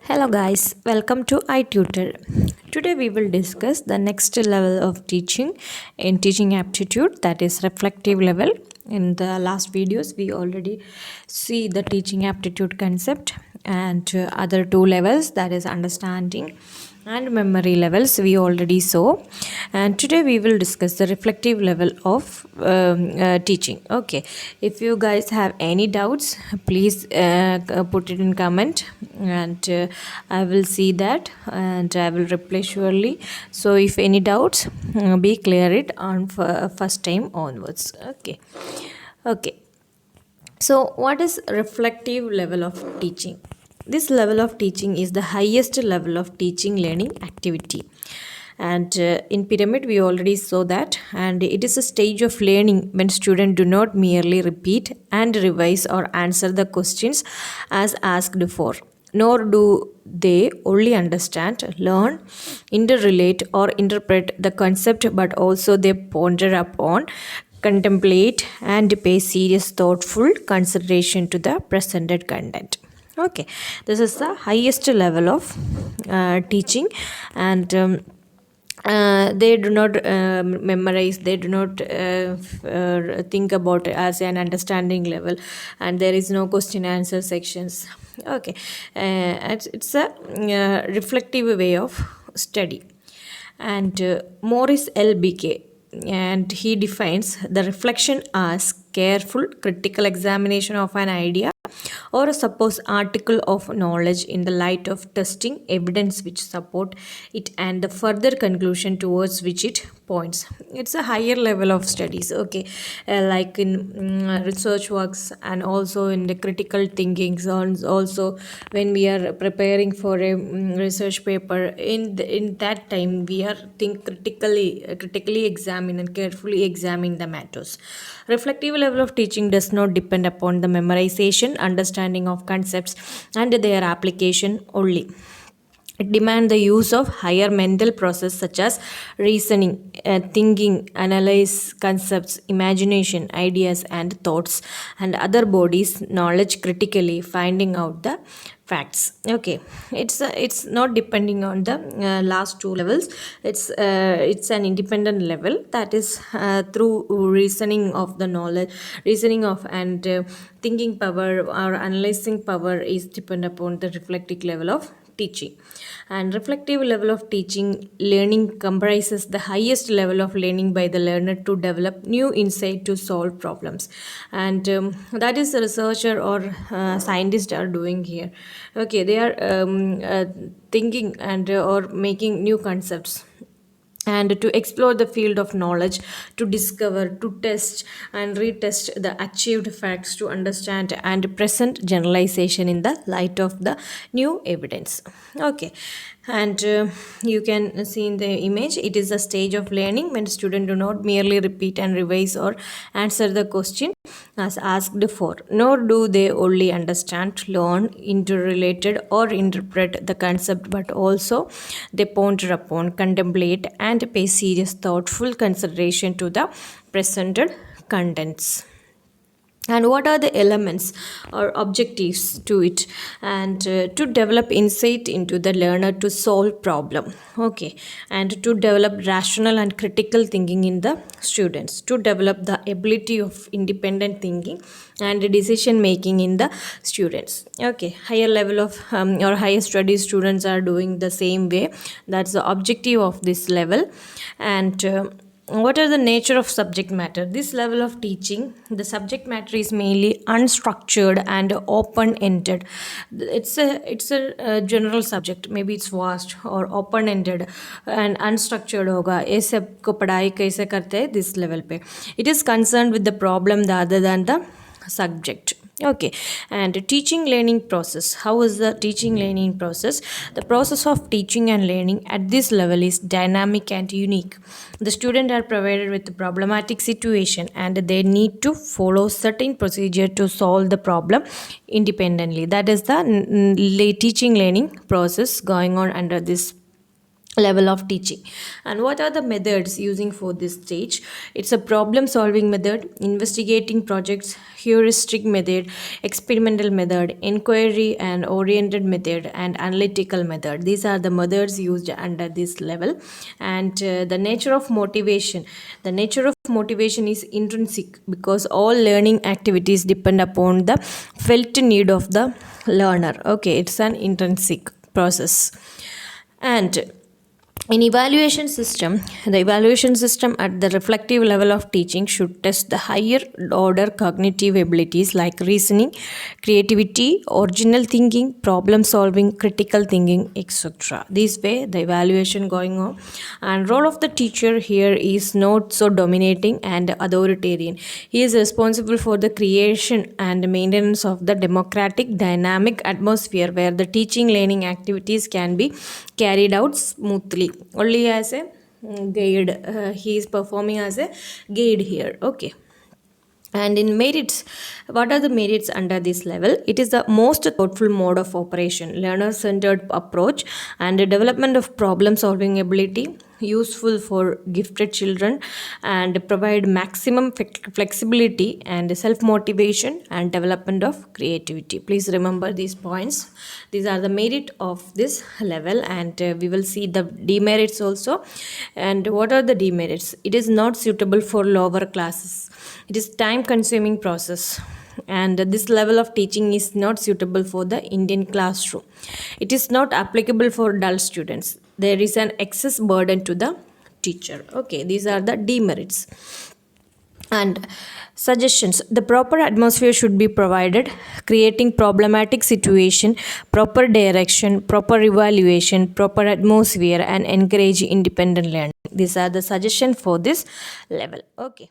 Hello guys, welcome to iTutor. Today we will discuss the next level of teaching in teaching aptitude, that is reflective level. In the last videos we already see the teaching aptitude concept and other two levels, that is understanding and memory levels, we already saw. And today we will discuss the reflective level of teaching. Okay, if you guys have any doubts, please put it in comment, and I will see that and I will reply surely. So if any doubts, be clear it on first time onwards. Okay. So, what is reflective level of teaching? This level of teaching is the highest level of teaching learning activity. And in pyramid, we already saw that, and it is a stage of learning when students do not merely repeat and revise or answer the questions as asked for, nor do they only understand, learn, interrelate, or interpret the concept, but also they ponder upon, contemplate, and pay serious, thoughtful consideration to the presented content. Okay, this is the highest level of teaching, and they do not memorize, they do not think about it as an understanding level, and there is no question answer sections. Okay, it's a reflective way of study. And Maurice LBK, and he defines the reflection as careful critical examination of an idea or a supposed article of knowledge in the light of testing evidence which support it and the further conclusion towards which it points. It's a higher level of studies. Okay, like in research works, and also in the critical thinking zones. Also, when we are preparing for a research paper, in that time we are think critically examine and carefully examine the matters. Reflective level of teaching does not depend upon the memorization, understanding of concepts, and their application only. It demands the use of higher mental process such as reasoning, thinking, analyze concepts, imagination, ideas, and thoughts, and other bodies' knowledge critically, finding out the facts. Okay, it's not depending on the last two levels. It's an independent level, that is through reasoning of the knowledge, reasoning of and thinking power or analyzing power is depend upon the reflective level of teaching. And reflective level of teaching learning comprises the highest level of learning by the learner to develop new insight to solve problems, and that is the researcher or scientist are doing here. Okay, they are thinking and or making new concepts and to explore the field of knowledge, to discover, to test and retest the achieved facts, to understand and present generalization in the light of the new evidence. Okay, and you can see in the image, it is a stage of learning when students do not merely repeat and revise or answer the question as asked for, nor do they only understand, learn, interrelated, or interpret the concept, but also they ponder upon, contemplate, and pay serious, thoughtful consideration to the presented contents. And what are the elements or objectives to it? And to develop insight into the learner to solve problem. Okay, and to develop rational and critical thinking in the students, to develop the ability of independent thinking and decision making in the students. Okay, higher level of or higher study students are doing the same way. That's the objective of this level. And what are the nature of subject matter? This level of teaching, the subject matter is mainly unstructured and open ended. It's a general subject, maybe it's vast or open ended and unstructured होगा, ये सब को पढ़ाई कैसे करते हैं this level पे. It is concerned with the problem rather than the subject. Okay, and teaching learning process. How is the teaching learning process? The process of teaching and learning at this level is dynamic and unique. The students are provided with a problematic situation and they need to follow certain procedure to solve the problem independently. That is the teaching learning process going on under this level of teaching. And what are the methods using for this stage? It's a problem solving method, investigating projects, heuristic method, experimental method, inquiry and oriented method, and analytical method. These are the methods used under this level. And the nature of motivation, the nature of motivation is intrinsic, because all learning activities depend upon the felt need of the learner. Okay, it's an intrinsic process. And in evaluation system, the evaluation system at the reflective level of teaching should test the higher order cognitive abilities like reasoning, creativity, original thinking, problem solving, critical thinking, etc. This way the evaluation going on. And role of the teacher here is not so dominating and authoritarian. He is responsible for the creation and maintenance of the democratic dynamic atmosphere where the teaching learning activities can be carried out smoothly. Only as a guide, he is performing as a guide here. Okay. And in merits, what are the merits under this level? It is the most thoughtful mode of operation, learner centered approach, and the development of problem solving ability, useful for gifted children, and provide maximum flexibility and self motivation and development of creativity. Please remember these points. These are the merit of this level, and we will see the demerits also. And what are the demerits? It is not suitable for lower classes. It is time consuming process, and this level of teaching is not suitable for the Indian classroom. It is not applicable for dull students. There is an excess burden to the teacher. Okay, these are the demerits. And suggestions: the proper atmosphere should be provided, creating problematic situation, proper direction, proper evaluation, proper atmosphere, and encourage independent learning. These are the suggestions for this level. Okay.